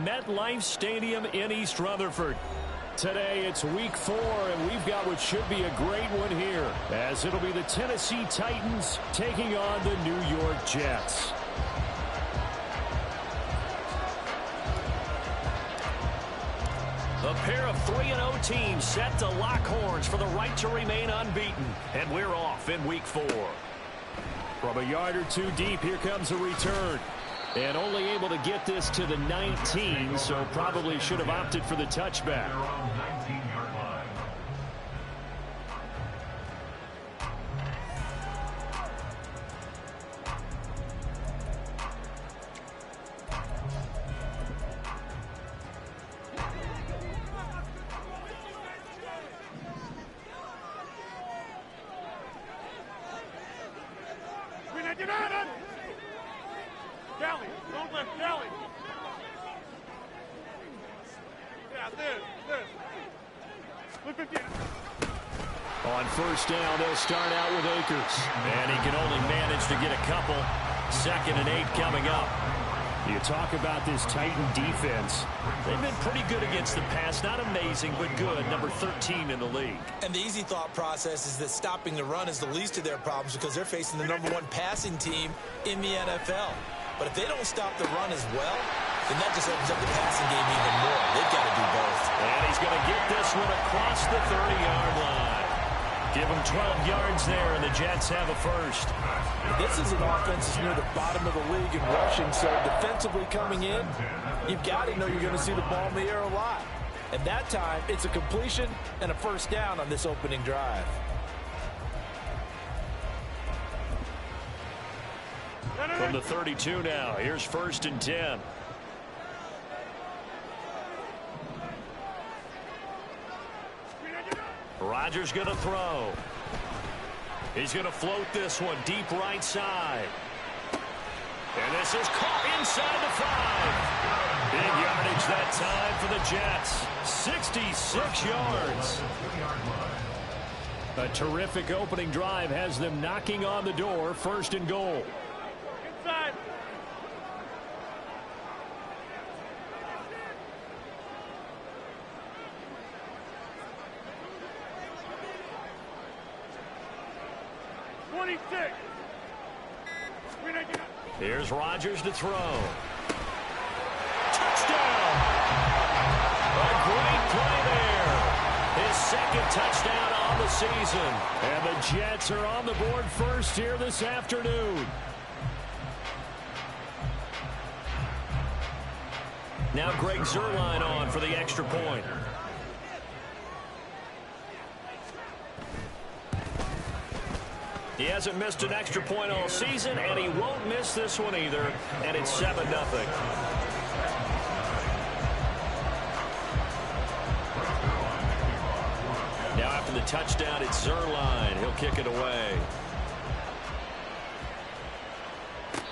MetLife Stadium in East Rutherford. Today it's week 4, and we've got what should be a great one here, as it'll be the Tennessee Titans taking on the New York Jets. A pair of 3-0 teams set to lock horns for the right to remain unbeaten, and we're off in week 4. From a yard or two deep, here comes a return. And only able to get this to the 19, so probably should have opted for the touchback. On first down, they'll start out with Akers. And he can only manage to get a couple. 2nd and 8 coming up. You talk about this Titan defense. They've been pretty good against the pass. Not amazing, but good. Number 13 in the league. And the easy thought process is that stopping the run is the least of their problems because they're facing the number 1 passing team in the NFL. But if they don't stop the run as well, then that just opens up the passing game even more. They've got to do both. And he's going to get this one across the 30-yard line. Give him 12 yards there, and the Jets have a first. This is an offense that's near the bottom of the league in rushing, so defensively coming in, you've got to know you're going to see the ball in the air a lot. And that time, it's a completion and a first down on this opening drive. From the 32 now, here's 1st and 10. Rodgers going to throw. He's going to float this one deep right side. And this is caught inside the 5. Big yardage that time for the Jets. 66 yards. A terrific opening drive has them knocking on the door. 1st and goal. Inside. Here's Rodgers to throw. Touchdown! A great play there. His 2nd touchdown on the season. And the Jets are on the board first here this afternoon. Now Greg Zuerlein on for the extra point. He hasn't missed an extra point all season, and he won't miss this one either, and it's 7-0. Now after the touchdown, it's Zuerlein. He'll kick it away.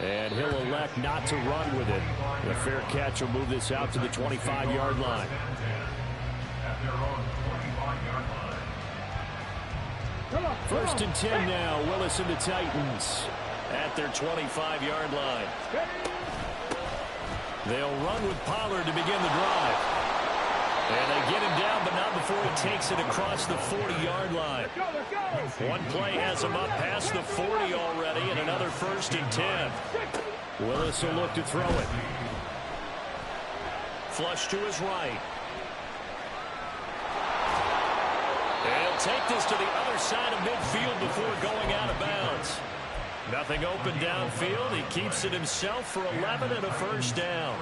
And he'll elect not to run with it. A fair catch will move this out to the 25-yard line. 1st and 10 now. Willis and the Titans at their 25-yard line. They'll run with Pollard to begin the drive. And they get him down, but not before he takes it across the 40-yard line. One play has him up past the 40 already, and another 1st and 10. Willis will look to throw it. Flush to his right. He'll take this to the other side of midfield before going out of bounds. Nothing open downfield. He keeps it himself for 11 and a first down.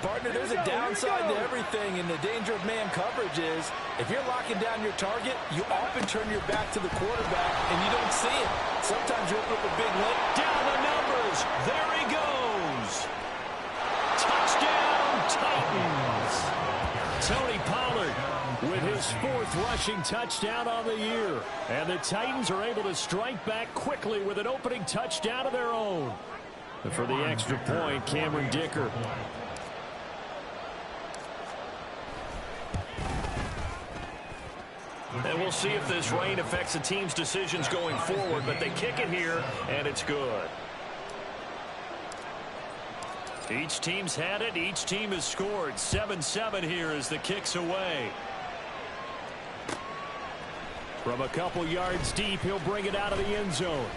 Partner, there's a downside to everything, and the danger of man coverage is if you're locking down your target, you often turn your back to the quarterback, and you don't see it. Sometimes you open up a big lane. Down the numbers. There he goes. Touchdown, Titans. Tony Pollard with his 4th rushing touchdown on the year. And the Titans are able to strike back quickly with an opening touchdown of their own. And for the extra point, Cameron Dicker. And we'll see if this rain affects the team's decisions going forward, but they kick it here, and it's good. Each team's had it. Each team has scored. 7-7 here as the kick's away. From a couple yards deep, he'll bring it out of the end zone.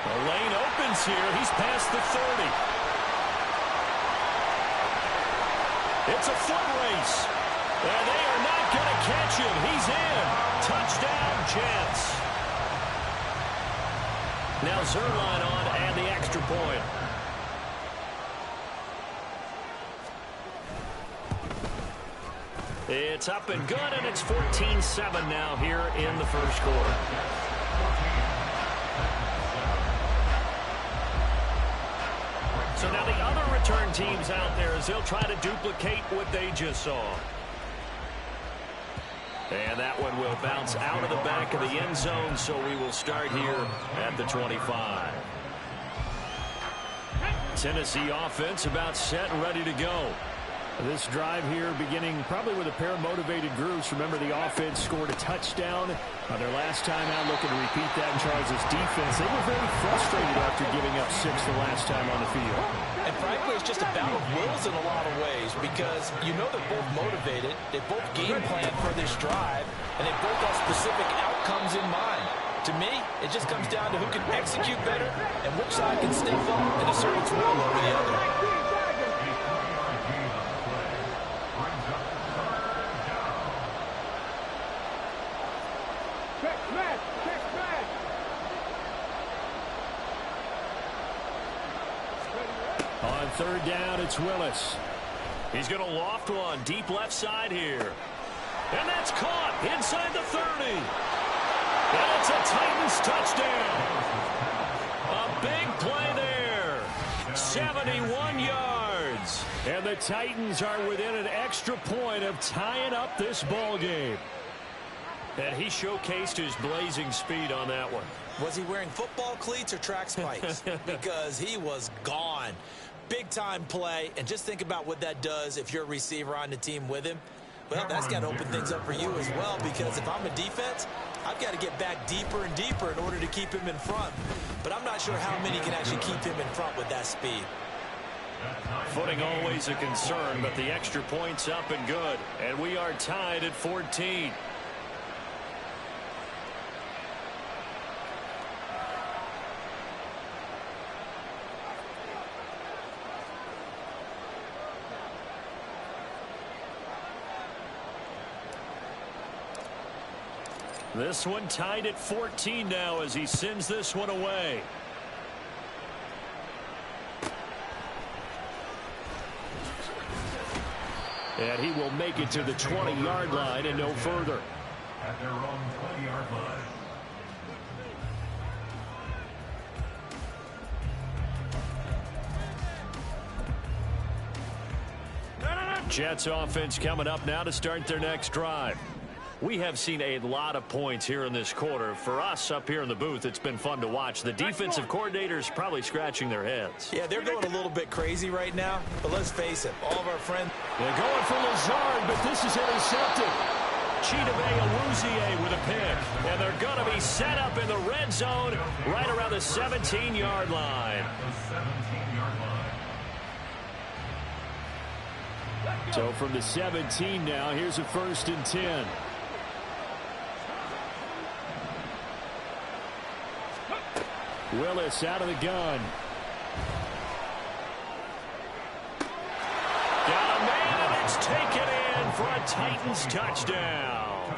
The lane opens here. He's past the 30. It's a foot race. And they are not going to catch him. He's in. Touchdown, Jets. Now Zuerlein on and the extra point. It's up and good, and it's 14-7 now here in the first quarter. So now the other return teams out there as they'll try to duplicate what they just saw. And that one will bounce out of the back of the end zone, so we will start here at the 25. Tennessee offense about set and ready to go. This drive here beginning probably with a pair of motivated groups. Remember, the offense scored a touchdown their last time out. Looking to repeat that in Charles' defense. They were very frustrated after giving up 6 the last time on the field. And frankly, it's just a battle of wills in a lot of ways because you know they're both motivated. They both game plan for this drive, and they both have specific outcomes in mind. To me, it just comes down to who can execute better and which side can step up and assert its will over the other. On third down, it's Willis. He's going to loft one deep left side here. And that's caught inside the 30. And it's a Titans touchdown. A big play there. 71 yards. And the Titans are within an extra point of tying up this ball game. And he showcased his blazing speed on that one. Was he wearing football cleats or track spikes? Because he was gone. Big-time play, and just think about what that does if you're a receiver on the team with him. Well, that's got to open things up for you as well, because if I'm a defense, I've got to get back deeper and deeper in order to keep him in front. But I'm not sure how many can actually keep him in front with that speed. Footing always a concern, but the extra point's up and good. And we are tied at 14. This one tied at 14 now as he sends this one away. And he will make it to the 20-yard line and no further. At their own 20-yard line. Jets offense coming up now to start their next drive. We have seen a lot of points here in this quarter. For us up here in the booth, it's been fun to watch. The defensive coordinators probably scratching their heads. Yeah, they're going a little bit crazy right now, but let's face it, all of our friends. They're going for Lazard, but this is intercepted. Chidobe Awuzie with a pick, and they're going to be set up in the red zone right around the 17-yard line. So from the 17 now, here's a 1st and 10. Willis out of the gun. Got a man, and it's taken in for a Titans touchdown.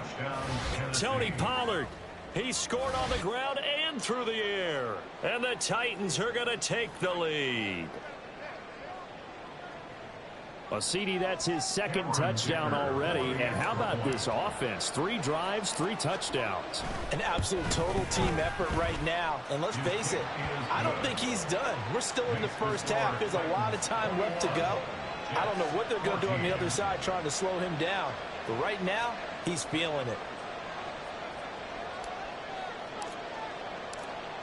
Tony Pollard, he scored on the ground and through the air. And the Titans are going to take the lead. Well, CD, that's his 2nd touchdown already. And how about this offense? 3 drives, 3 touchdowns. An absolute total team effort right now. And let's face it, I don't think he's done. We're still in the first half. There's a lot of time left to go. I don't know what they're going to do on the other side trying to slow him down. But right now, he's feeling it.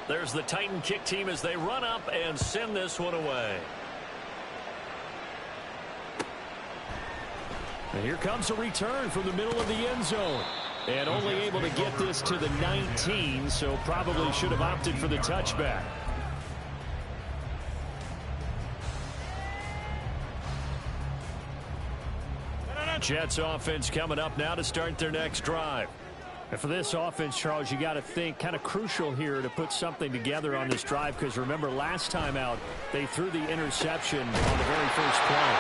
There's the Titan kick team as they run up and send this one away. And here comes a return from the middle of the end zone. And only able to get this to the 19, so probably should have opted for the touchback. Jets offense coming up now to start their next drive. And for this offense, Charles, you got to think kind of crucial here to put something together on this drive, because remember last time out they threw the interception on the very first play.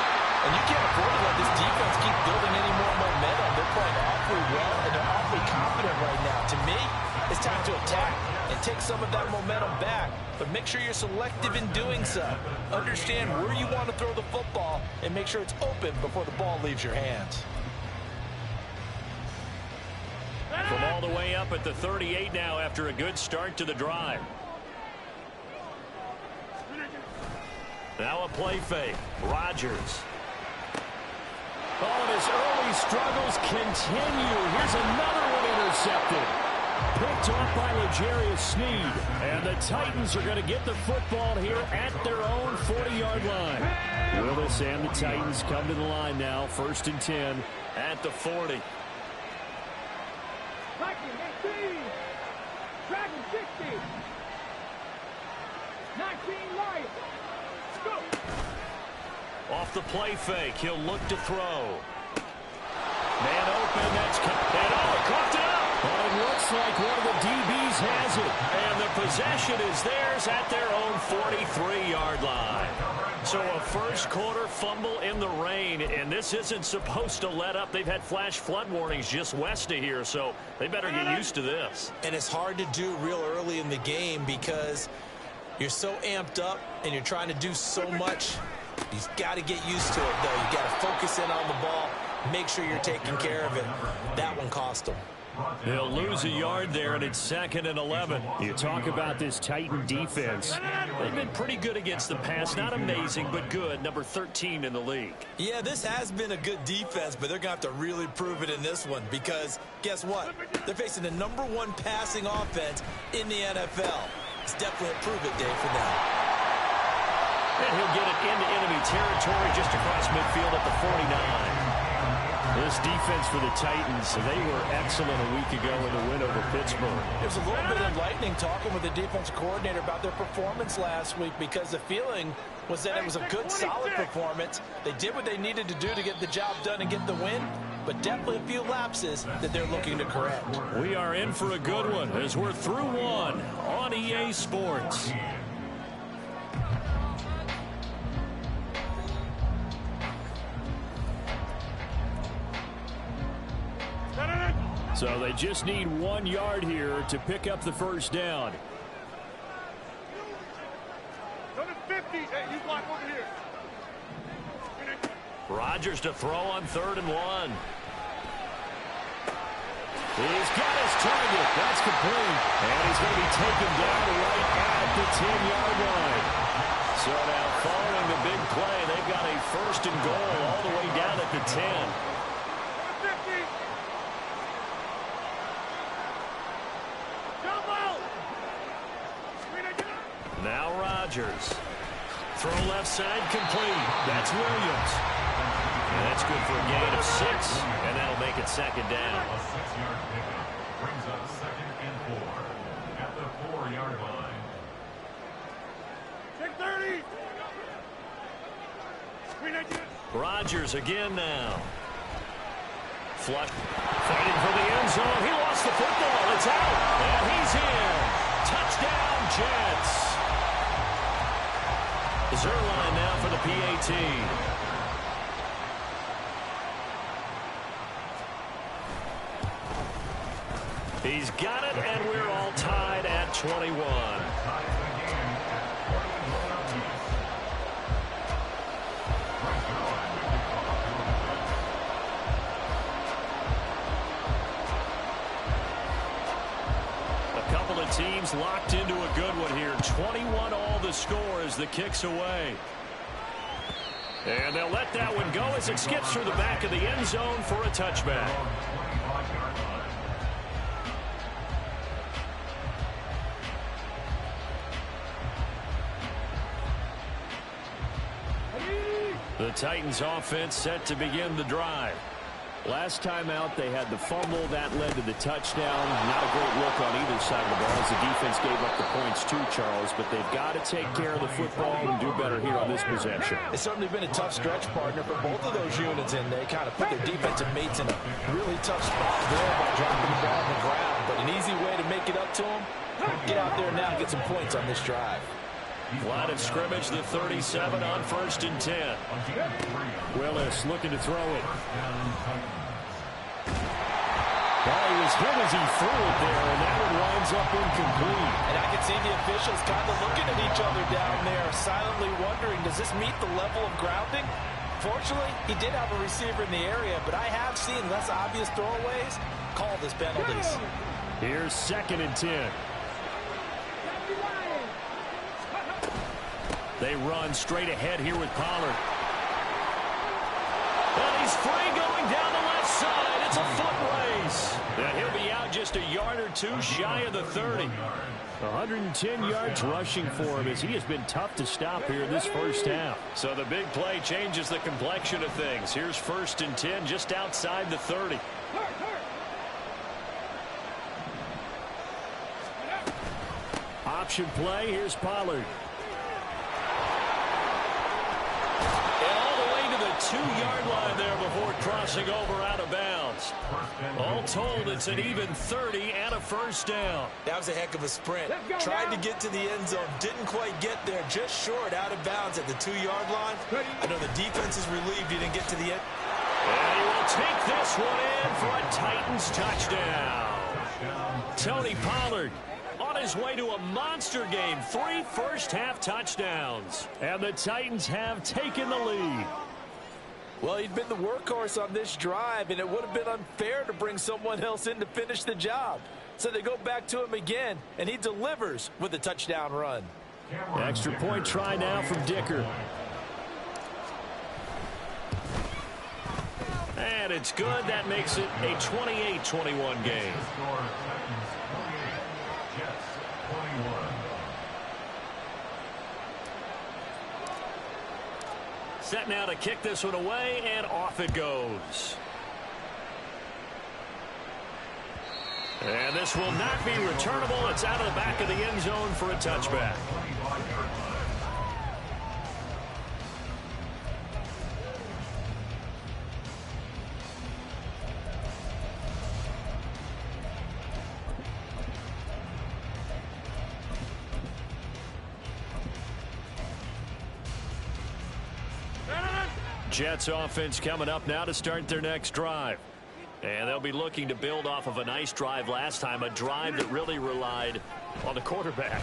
And you can't afford to let this defense keep building any more momentum. They're playing awfully well, and they're awfully confident right now. To me, it's time to attack and take some of that momentum back, but make sure you're selective in doing so. Understand where you want to throw the football and make sure it's open before the ball leaves your hands. From all the way up at the 38 now after a good start to the drive. Now a play fake. Rodgers. Oh, and his early struggles continue. Here's another one intercepted. Picked off by L'Jarius Sneed. And the Titans are going to get the football here at their own 40-yard line. Willis and the Titans come to the line now. 1st and 10 at the 40. Dragon 60. 19 Lions. Go. Off the play fake, he'll look to throw. Man open, that's coughed it up. But it looks like one of the DBs has it. And the possession is theirs at their own 43-yard line. So a first quarter fumble in the rain, and this isn't supposed to let up. They've had flash flood warnings just west of here, so they better get used to this. And it's hard to do real early in the game because you're so amped up and you're trying to do so much. You've got to get used to it, though. You've got to focus in on the ball, make sure you're taking care of it. That one cost them. They'll lose a yard there, and it's 2nd and 11. You talk about this Titan defense. They've been pretty good against the pass. Not amazing, but good. Number 13 in the league. Yeah, this has been a good defense, but they're going to have to really prove it in this one because guess what? They're facing the #1 passing offense in the NFL. It's definitely a prove-it day for them. And he'll get it into enemy territory just across midfield at the 49. This defense for the Titans, they were excellent a week ago in the win over Pittsburgh. It was a little bit enlightening talking with the defensive coordinator about their performance last week because the feeling was that it was a good, solid performance. They did what they needed to do to get the job done and get the win, but definitely a few lapses that they're looking to correct. We are in for a good one as we're through one on EA Sports. So they just need 1 yard here to pick up the first down. Go to 50. Hey, you block over here. Rodgers to throw on 3rd and 1. He's got his target. That's complete. And he's going to be taken down right at the 10-yard line. So now following the big play, they've got a 1st and goal all the way down at the 10. Now Rodgers. Throw left side complete. That's Williams. And that's good for a gain of 6. And that'll make it 2nd down. A 6-yard pickup brings up 2nd and 4 at the 4-yard line. Check 30. Rodgers again now. Flush. Fighting for the end zone. He lost the football. It's out. And he's in. Touchdown, Jets. Zuerlein now for the PAT. He's got it, and we're all tied at 21. Teams locked into a good one here. 21 all the score as the kick's away. And they'll let that one go as it skips through the back of the end zone for a touchback. The Titans offense set to begin the drive. Last time out, they had the fumble. That led to the touchdown. Not a great look on either side of the ball as the defense gave up the points too, Charles. But they've got to take care of the football and do better here on this possession. It's certainly been a tough stretch, partner, for both of those units, and they kind of put their defensive mates in a really tough spot there by dropping the ball on the ground. But an easy way to make it up to them, get out there now and get some points on this drive. Line of scrimmage, the 37 on 1st and 10. Willis looking to throw it. Well, he was hit as he threw it there, and that one winds up incomplete. And I can see the officials kind of looking at each other down there, silently wondering, does this meet the level of grounding? Fortunately, he did have a receiver in the area, but I have seen less obvious throwaways called as penalties. Here's 2nd and 10. They run straight ahead here with Pollard. And he's free going down the left side. It's a foot race. And he'll be out just a yard or two shy of the 30. 110 yards rushing for him as he has been tough to stop here this first half. So the big play changes the complexion of things. Here's 1st and 10 just outside the 30. Option play. Here's Pollard. 2-yard line there before crossing over out of bounds. All told, it's an even 30 and a first down. That was a heck of a sprint. Tried to get to the end zone, didn't quite get there, just short out of bounds at the 2-yard line. I know the defense is relieved he didn't get to the end. And he will take this one in for a Titans touchdown. Tony Pollard on his way to a monster game. 3 first-half touchdowns. And the Titans have taken the lead. Well, he'd been the workhorse on this drive, and it would have been unfair to bring someone else in to finish the job. So they go back to him again, and he delivers with a touchdown run. Extra point try now from Dicker. And it's good. That makes it a 28-21 game. Set now to kick this one away, and off it goes. And this will not be returnable. It's out of the back of the end zone for a touchback. Jets offense coming up now to start their next drive. And they'll be looking to build off of a nice drive last time, a drive that really relied on the quarterback.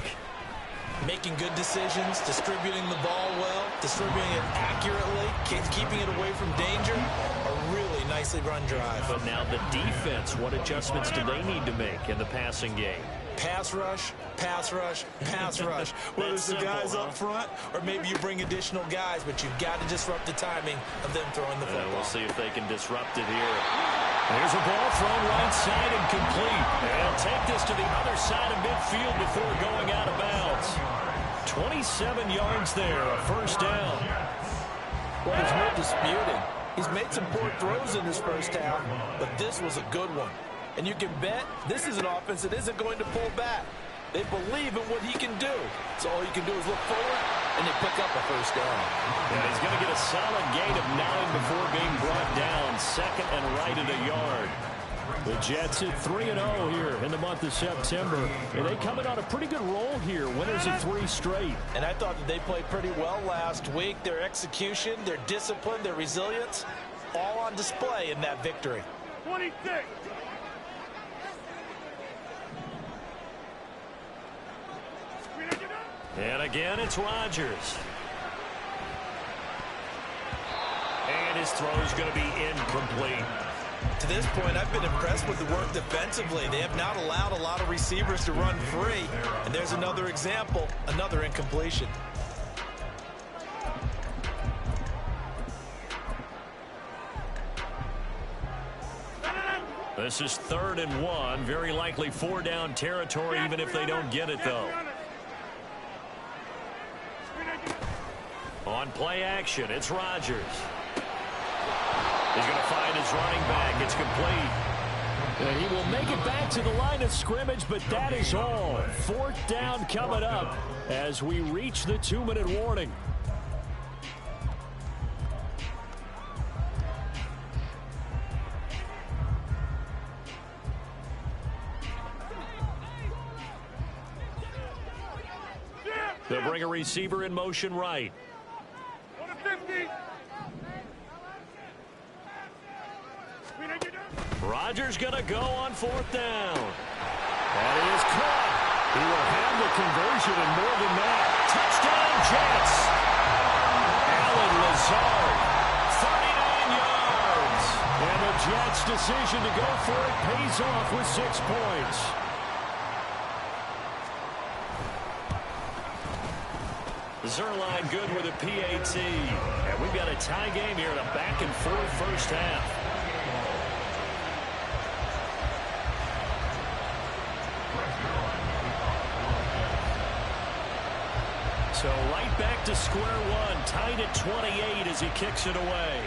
Making good decisions, distributing the ball well, distributing it accurately, keeping it away from danger. A really nicely run drive. But now the defense, what adjustments do they need to make in the passing game? Pass rush, pass rush, pass rush. Whether it's the guys up front or maybe you bring additional guys, but you've got to disrupt the timing of them throwing the football. We'll see if they can disrupt it here. There's a ball thrown right side and complete. And take this to the other side of midfield before going out of bounds. 27 yards there, a first down. Well, there's no disputing. He's made some poor throws in this first half, but this was a good one. And you can bet this is an offense that isn't going to pull back. They believe in what he can do. So all you can do is look forward, and they pick up a first down. Yeah, he's going to get a solid gain of 9 before being brought down. Second and right at a yard. The Jets at 3-0 here in the month of September. And they come in on a pretty good roll here. Winners of 3 straight. And I thought that they played pretty well last week. Their execution, their discipline, their resilience, all on display in that victory. 26. And again, it's Rodgers. And his throw is going to be incomplete. To this point, I've been impressed with the work defensively. They have not allowed a lot of receivers to run free. And there's another example, another incompletion. This is 3rd and 1. Very likely 4-down territory, even if they don't get it, though. On play action, it's Rodgers. He's going to find his running back. It's complete. And he will make it back to the line of scrimmage, but that is all. Fourth down coming up as we reach the 2-minute warning. They'll bring a receiver in motion right. 150. Rodgers going to go on fourth down. That is caught. He will have the conversion and more than that. Touchdown, Jets. Allen Lazard, 39 yards. And the Jets' decision to go for it pays off with 6 points. Zerline good with a PAT. And we've got a tie game here in a back-and-forth first half. So right back to square one, tied at 28 as he kicks it away.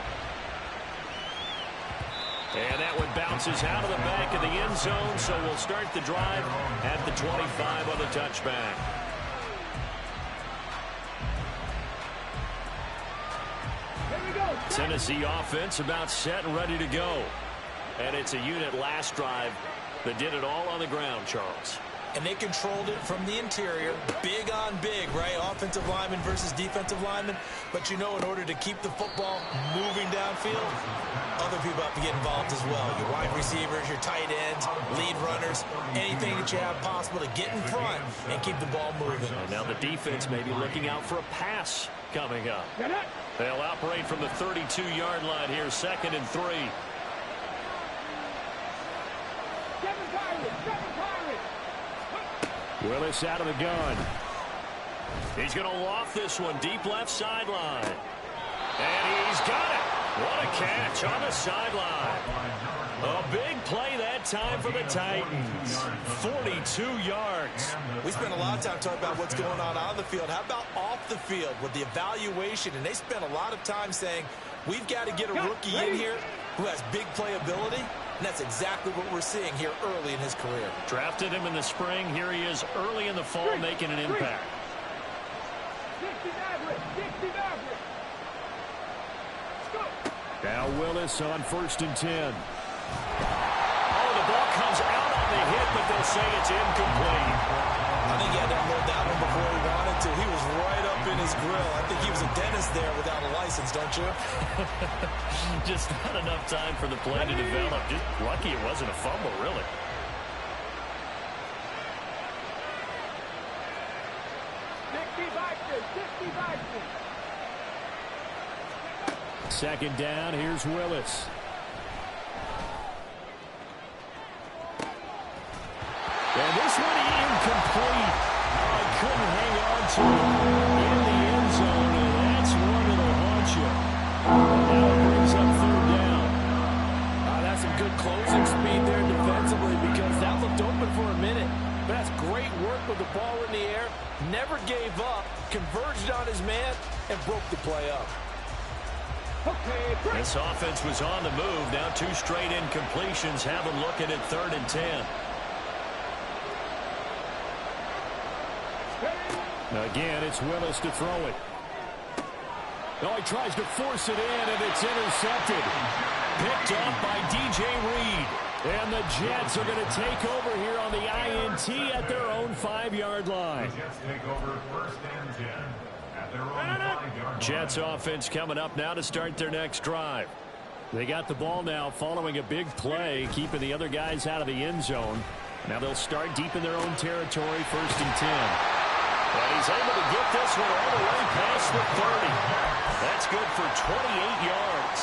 And that one bounces out of the back of the end zone, so we'll start the drive at the 25 on the touchback. Tennessee offense about set and ready to go. And it's a unit last drive that did it all on the ground, Charles. And they controlled it from the interior, big on big, right? Offensive lineman versus defensive lineman. But you know, in order to keep the football moving downfield, other people have to get involved as well. Your wide receivers, your tight ends, lead runners, anything that you have possible to get in front and keep the ball moving. And now the defense may be looking out for a pass coming up. They'll operate from the 32-yard line here, 2nd and 3. Willis out of the gun. He's going to loft this one deep left sideline. And he's got it. What a catch on the sideline. A big play that time for the Titans. 42 yards. We spent a lot of time talking about what's going on the field. How about off the field with the evaluation? And they spent a lot of time saying, we've got to get a rookie in here who has big playability. And that's exactly what we're seeing here early in his career. Drafted him in the spring. Here he is early in the fall making an impact. Now Willis on 1st and 10. Oh, the ball comes out on the hit, but they'll say it's incomplete. I think he had to unload that one before he wanted to. He was right up in his grill. I think he was a dentist there without a license, don't you? Just not enough time for the play to develop. Just lucky it wasn't a fumble, really. Second down, here's Willis. And this one incomplete. Oh, couldn't hang on to it in the end zone, and that's one that'll haunt you. Now it brings up 3rd down. That's some good closing speed there defensively because that looked open for a minute. But that's great work with the ball in the air. Never gave up, converged on his man, and broke the play up. This offense was on the move. Now 2 straight incompletions have them looking at 3rd and 10. Again, it's Willis to throw it. Oh, he tries to force it in, and it's intercepted. Picked up by DJ Reed. And the Jets are going to take over here on the INT at their own 5-yard line. The Jets take over 1st and 10 at their own 5-yard line. Jets offense coming up now to start their next drive. They got the ball now following a big play, keeping the other guys out of the end zone. Now they'll start deep in their own territory, 1st and 10. And he's able to get this one all the way past the 30. That's good for 28 yards.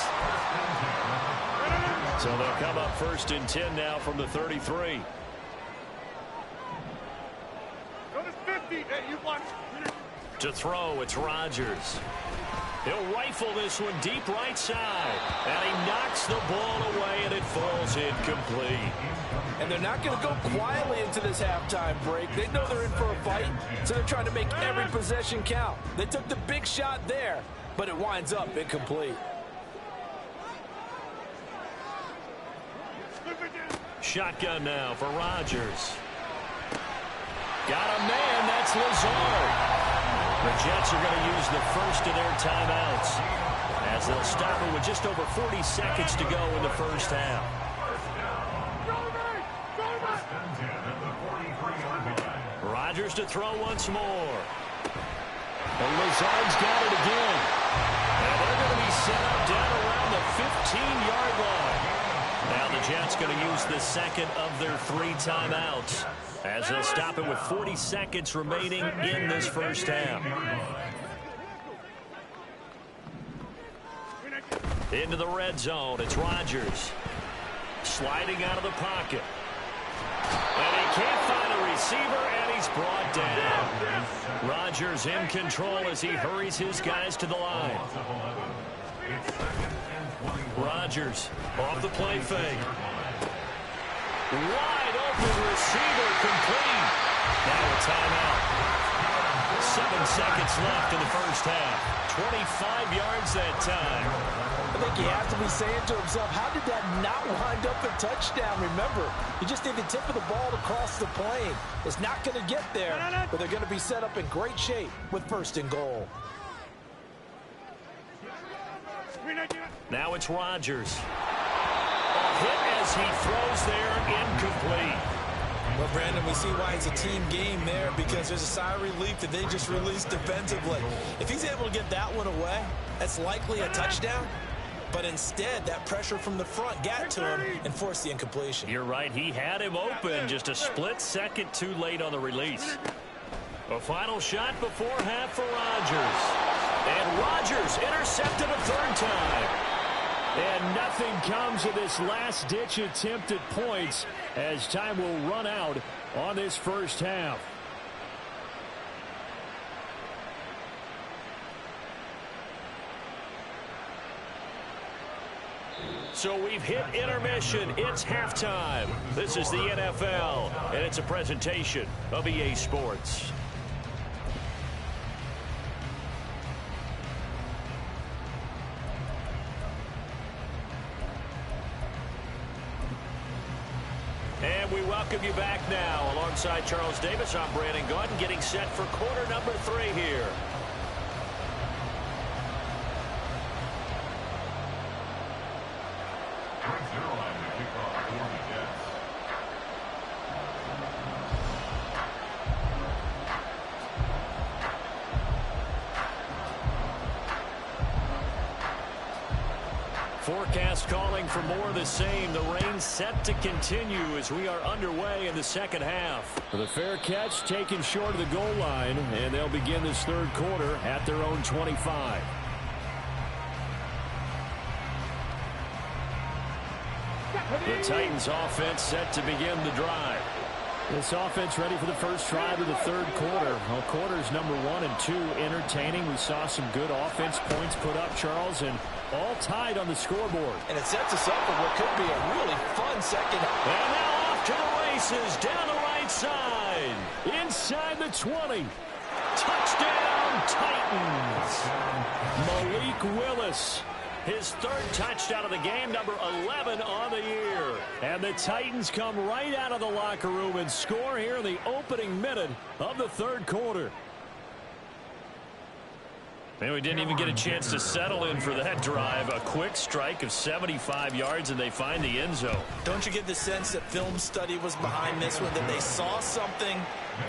So they'll come up 1st and 10 now from the 33. To throw, it's Rodgers. He'll rifle this one deep right side. And he knocks the ball away, and it falls incomplete. And they're not going to go quietly into this halftime break. They know they're in for a fight, so they're trying to make every possession count. They took the big shot there, but it winds up incomplete. shotgun now for Rodgers. Got a man, that's Lazard. The Jets are going to use the first of their timeouts as they'll stop it with just over 40 seconds to go in the first half. Rodgers to throw once more. And Lazard's got it again. And they're going to be set up down around the 15-yard line. Now the Jets going to use the second of their 3 timeouts as they'll stop it with 40 seconds remaining in this first half. Into the red zone, it's Rodgers. Sliding out of the pocket. And he can't find a receiver, and he's brought down. Rodgers in control as he hurries his guys to the line. Rodgers off the play fake. Wide open receiver complete. Now a timeout. 7 seconds left in the first half. 25 yards that time. I think he has to be saying to himself, how did that not wind up a touchdown? Remember, you just need the tip of the ball to cross the plane. It's not going to get there, but they're going to be set up in great shape with 1st and goal. Now it's Rodgers. A hit as he throws there, incomplete. Well, Brandon, we see why it's a team game there, because there's a sigh of relief that they just released defensively. If he's able to get that one away, that's likely a touchdown. But instead, that pressure from the front got to him and forced the incompletion. You're right. He had him open, just a split second too late on the release. A final shot before half for Rodgers. And Rodgers intercepted a 3rd time. And nothing comes of this last-ditch attempt at points as time will run out on this first half. So we've hit intermission. It's halftime. This is the NFL, and it's a presentation of EA Sports. And we welcome you back now. Alongside Charles Davis, I'm Brandon Gaudin, getting set for quarter number 3 here. Forecast calling for more of the same. The rain set to continue as we are underway in the second half. The fair catch taken short of the goal line, and they'll begin this 3rd quarter at their own 25. The Titans offense set to begin the drive. This offense ready for the first drive of the 3rd quarter. Well, quarters number 1 and 2 entertaining. We saw some good offense points put up, Charles, and all tied on the scoreboard. And it sets us up for what could be a really fun second half. And now off to the races, down the right side, inside the 20. Touchdown, Titans. Malik Willis. His 3rd touchdown of the game, number 11 on the year. And the Titans come right out of the locker room and score here in the opening minute of the 3rd quarter. And we didn't even get a chance to settle in for that drive. A quick strike of 75 yards, and they find the end zone. Don't you get the sense that film study was behind this one, that they saw something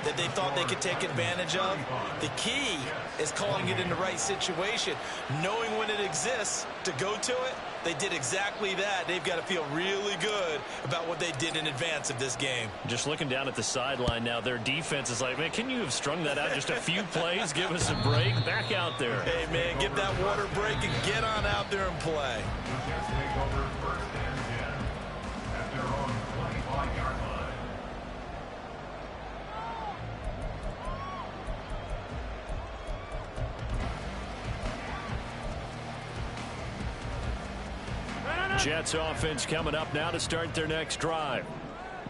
that they thought they could take advantage of? The key is calling it in the right situation, knowing when it exists to go to it. They did exactly that. They've got to feel really good about what they did in advance of this game. Just looking down at the sideline now, their defense is like, man, can you have strung that out just a few plays? Give us a break. Back out there. Hey, man, give that water break and get on out there and play. Jets offense coming up now to start their next drive.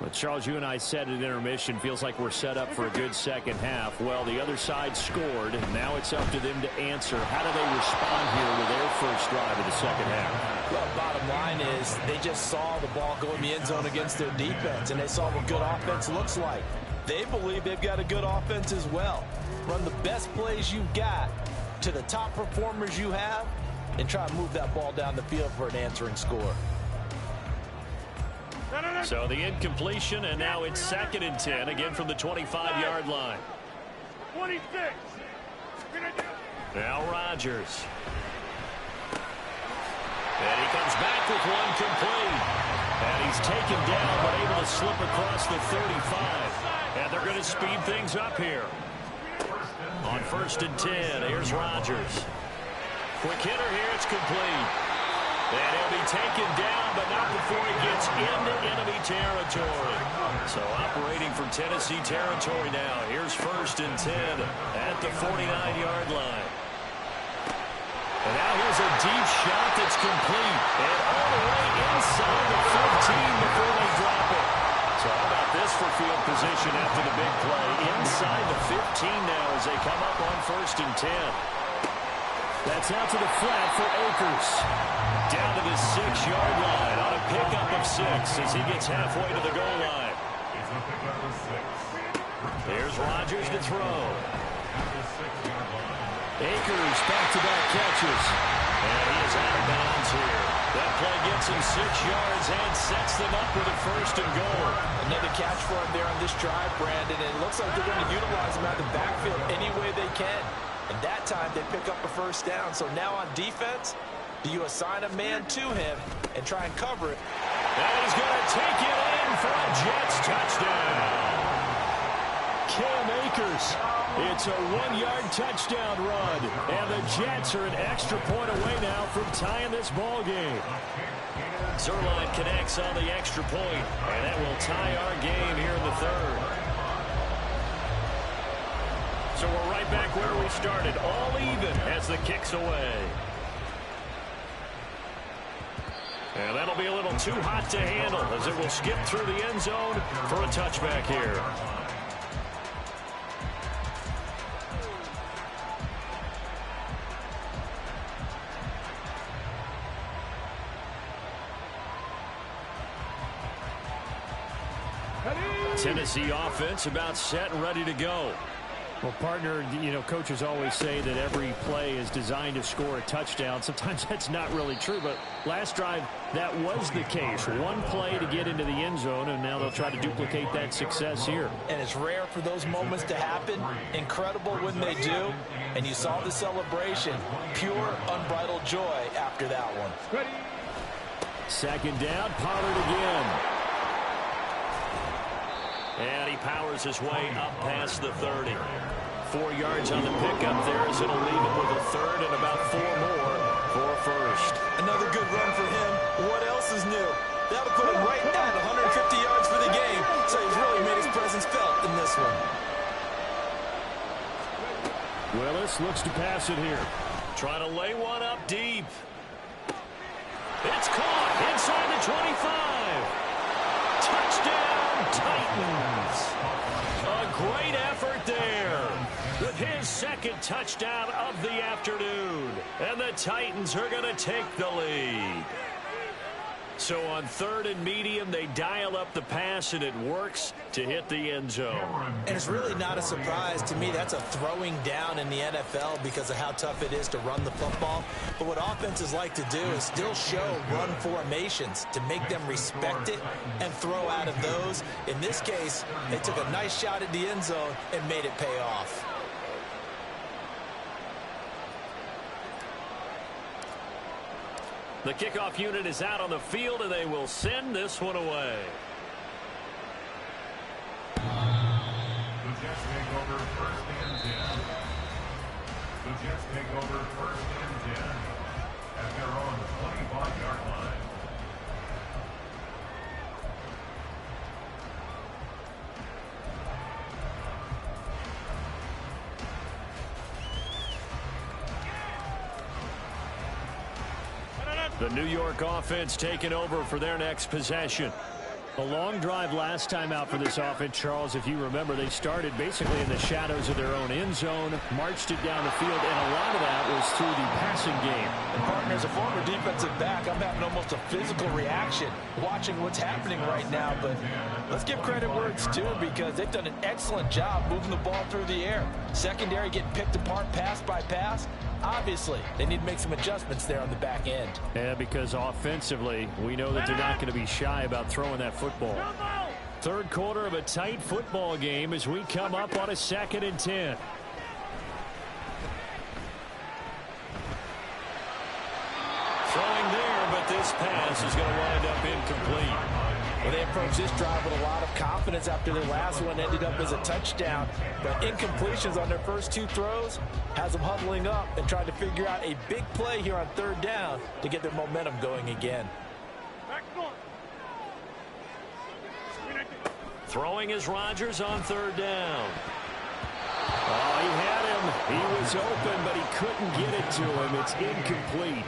Well, Charles, you and I said at intermission, feels like we're set up for a good second half. Well, the other side scored, and now it's up to them to answer. How do they respond here with their first drive of the second half? Well, bottom line is they just saw the ball go in the end zone against their defense, and they saw what good offense looks like. They believe they've got a good offense as well. Run the best plays you've got to the top performers you have, and try to move that ball down the field for an answering score. So the incompletion, and now it's 2nd and 10, again from the 25-yard line. 26. Now Rodgers. And he comes back with one complete. And he's taken down, but able to slip across the 35. And they're going to speed things up here. On 1st and 10, here's Rodgers. Quick hitter here, it's complete. And he'll be taken down, but not before he gets into enemy territory. So operating from Tennessee territory now. Here's 1st and 10 at the 49-yard line. And now here's a deep shot that's complete. And all the way inside the 15 before they drop it. So how about this for field position after the big play? Inside the 15 now as they come up on 1st and 10. That's out to the flat for Akers. Down to the 6-yard line on a pickup of 6 as he gets halfway to the goal line. Here's Rodgers to throw. Akers back-to-back catches. And he is out of bounds here. That play gets him 6 yards and sets them up with a 1st and goal. Another catch for him there on this drive, Brandon. And it looks like they're going to utilize him out of the backfield any way they can. And that time they pick up a 1st down. So now on defense, do you assign a man to him and try and cover it? And he's going to take it in for a Jets touchdown. Cam Akers. It's a 1-yard touchdown run. And the Jets are an extra point away now from tying this ball game. Zuerlein connects on the extra point, and that will tie our game here in the 3rd. So we're right back where we started, all even as the kick's away. And that'll be a little too hot to handle as it will skip through the end zone for a touchback here. Tennessee offense about set and ready to go. Well, partner, you know, coaches always say that every play is designed to score a touchdown. Sometimes that's not really true, but last drive, that was the case. One play to get into the end zone, and now they'll try to duplicate that success here. And it's rare for those moments to happen. Incredible when they do. And you saw the celebration. Pure, unbridled joy after that one. 2nd down, Pollard again. And he powers his way up past the 30. 4 yards on the pickup there as it'll leave him with a 3rd and about 4 more for a 1st. Another good run for him. What else is new? That'll put him right at 150 yards for the game. So he's really made his presence felt in this one. Willis looks to pass it here. Trying to lay one up deep. It's caught inside the 25. Touchdown, Titans. A great effort there with his 2nd touchdown of the afternoon. And the Titans are going to take the lead. So on 3rd and medium, they dial up the pass, and it works to hit the end zone. And it's really not a surprise to me. That's a throwing down in the NFL because of how tough it is to run the football. But what offenses like to do is still show run formations to make them respect it and throw out of those. In this case, they took a nice shot at the end zone and made it pay off. The kickoff unit is out on the field, and they will send this one away. The Jets take over 1st and 10. The Jets take over 1st and 10 at their own 25-yard line. The New York offense taking over for their next possession. A long drive last time out for this offense, Charles. If you remember, they started basically in the shadows of their own end zone, marched it down the field, and a lot of that was through the passing game. And partner, as a former defensive back, I'm having almost a physical reaction watching what's happening right now. But let's give credit where it's due, because they've done an excellent job moving the ball through the air. Secondary getting picked apart pass by pass. Obviously, they need to make some adjustments there on the back end. Yeah, because offensively, we know that they're not going to be shy about throwing that football. Third quarter of a tight football game as we come up on a 2nd and 10. Throwing there, but this pass is going to wind up incomplete. Well, they approached this drive with a lot of confidence after their last one ended up as a touchdown. But incompletions on their first 2 throws has them huddling up and trying to figure out a big play here on 3rd down to get their momentum going again. Throwing is Rodgers on 3rd down. Oh, he had him. He was open, but he couldn't get it to him. It's incomplete.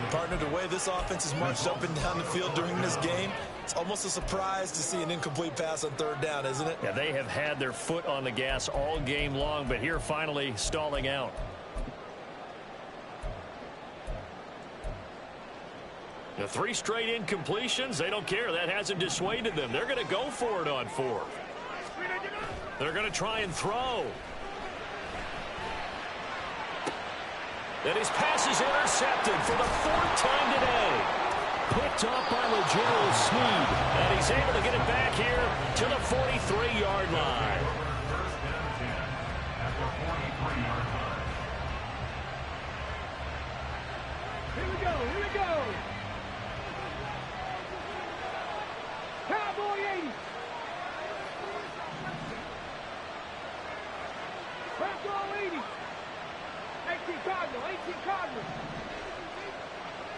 Partner, the way this offense has marched up and down the field during this game, it's almost a surprise to see an incomplete pass on 3rd down, isn't it? Yeah, they have had their foot on the gas all game long, but here finally stalling out. The 3 straight incompletions, they don't care. That hasn't dissuaded them. They're going to go for it on 4th. They're going to try and throw. And his pass is intercepted for the 4th time today. Picked off by L'Jarius Sneed. And he's able to get it back here to the 43-yard line. Here we go, here we go. Cowboy 80. Cowboy 80. 18 Cardinal, 18 Cardinal.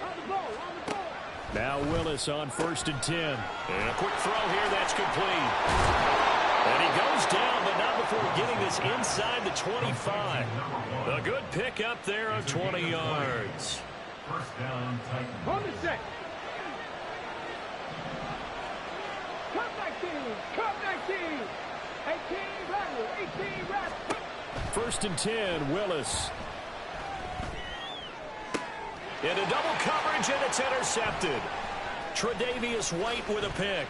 On the ball, on the ball. Now Willis on 1st and 10. And a quick throw here, that's complete. And he goes down, but not before getting this inside the 25. A good pick up there of 20 yards. 1st down, Titans. On the set. Cut 19, cut 19. 18 Rattle, 18 Rattle. 1st and 10, Willis. Into double coverage, and it's intercepted. Tre'Davious White with a pick.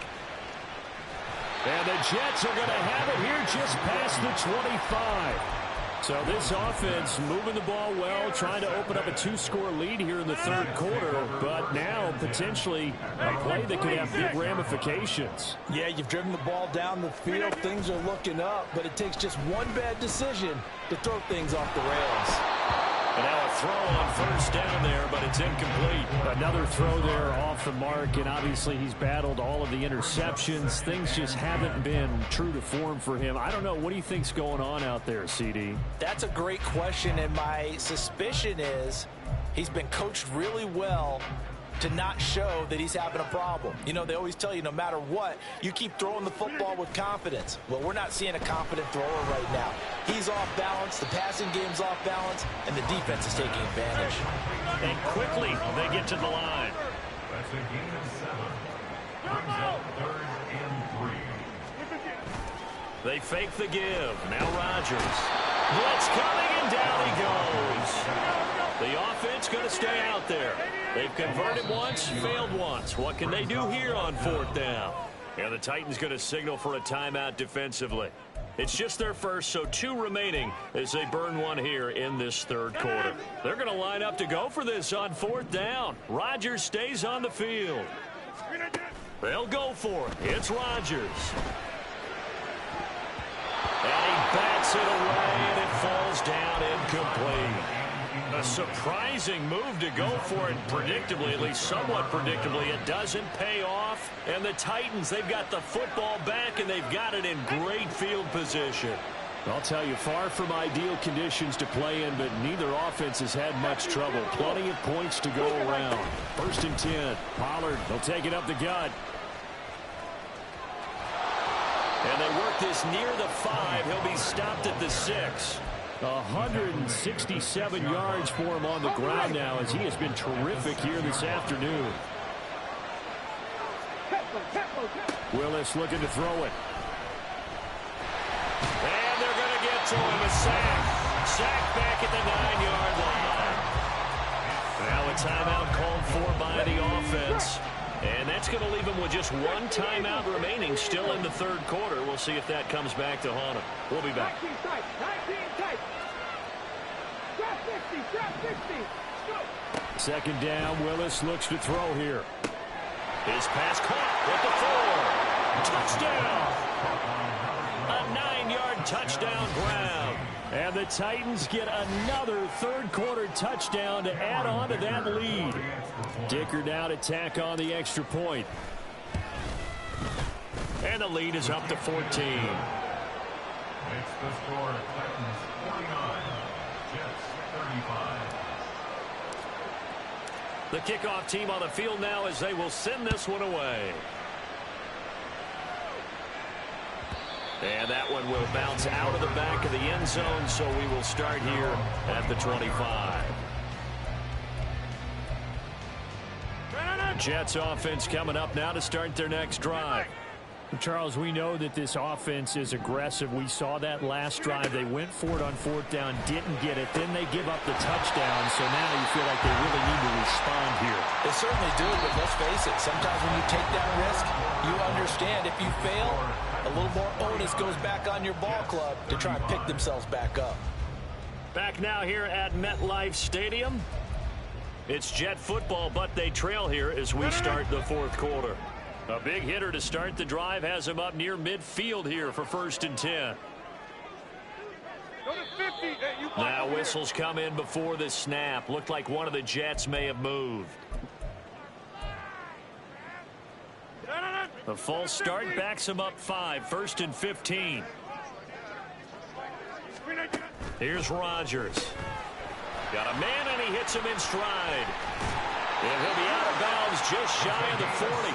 And the Jets are going to have it here just past the 25. So this offense moving the ball well, trying to open up a 2-score lead here in the 3rd quarter, but now potentially a play that could have big ramifications. Yeah, you've driven the ball down the field. Things are looking up, but it takes just one bad decision to throw things off the rails. And now a throw on 1st down there, but it's incomplete. Another throw there off the mark, and obviously he's battled all of the interceptions. Things just haven't been true to form for him. I don't know. What do you think's going on out there, CD? That's a great question, and my suspicion is he's been coached really well to not show that he's having a problem. You know, they always tell you no matter what, you keep throwing the football with confidence. Well, we're not seeing a confident thrower right now. He's off balance, the passing game's off balance, and the defense is taking advantage. And quickly they get to the line. That's a gain of 7. Brings up 3rd and 3. They fake the give. Now Rodgers. Blitz coming, and down he goes. The offense going to stay out there. They've converted once, failed once. What can they do here on 4th down? And the Titans going to signal for a timeout defensively. It's just their first, so 2 remaining as they burn one here in this 3rd quarter. They're going to line up to go for this on 4th down. Rodgers stays on the field. They'll go for it. It's Rodgers. And he bats it away, and it falls down incomplete. A surprising move to go for it predictably, at least somewhat predictably. It doesn't pay off. And the Titans, they've got the football back, and they've got it in great field position. I'll tell you, far from ideal conditions to play in, but neither offense has had much trouble. Plenty of points to go around. 1st and 10. Pollard, they'll take it up the gut. And they work this near the 5. He'll be stopped at the 6. 167 yards for him on the ground now, as he has been terrific here this afternoon. Willis looking to throw it. And they're going to get to him. A sack. Sack back at the 9-yard line. Now a timeout called for by the offense. And that's going to leave him with just one timeout remaining still in the third quarter. We'll see if that comes back to haunt him. We'll be back. 19 tight. Drop 50. Go. Second down, Willis looks to throw here. His pass caught with the 4. Touchdown! A 9-yard touchdown ground. And the Titans get another third-quarter touchdown to add on to that lead. Dicker now to tack on the extra point. And the lead is up to 14. Makes the score Titans 49, Jets 35. The kickoff team on the field now as they will send this one away. And that one will bounce out of the back of the end zone, so we will start here at the 25. Jets offense coming up now to start their next drive. Charles, we know that this offense is aggressive. We saw that last drive. They went for it on fourth down, didn't get it. Then they give up the touchdown, so now you feel like they really need to respond here. They certainly do, but let's face it. Sometimes when you take that risk, you understand if you fail, a little more onus goes back on your ball club to try and pick themselves back up. Back now here at MetLife Stadium. It's Jet football, but they trail here as we start the fourth quarter. A big hitter to start the drive has him up near midfield here for 1st and 10. Now whistles come in before the snap. Looked like one of the Jets may have moved. The false start backs him up 5, 1st and 15. Here's Rodgers. Got a man and he hits him in stride. And he'll be out of bounds just shy of the 40.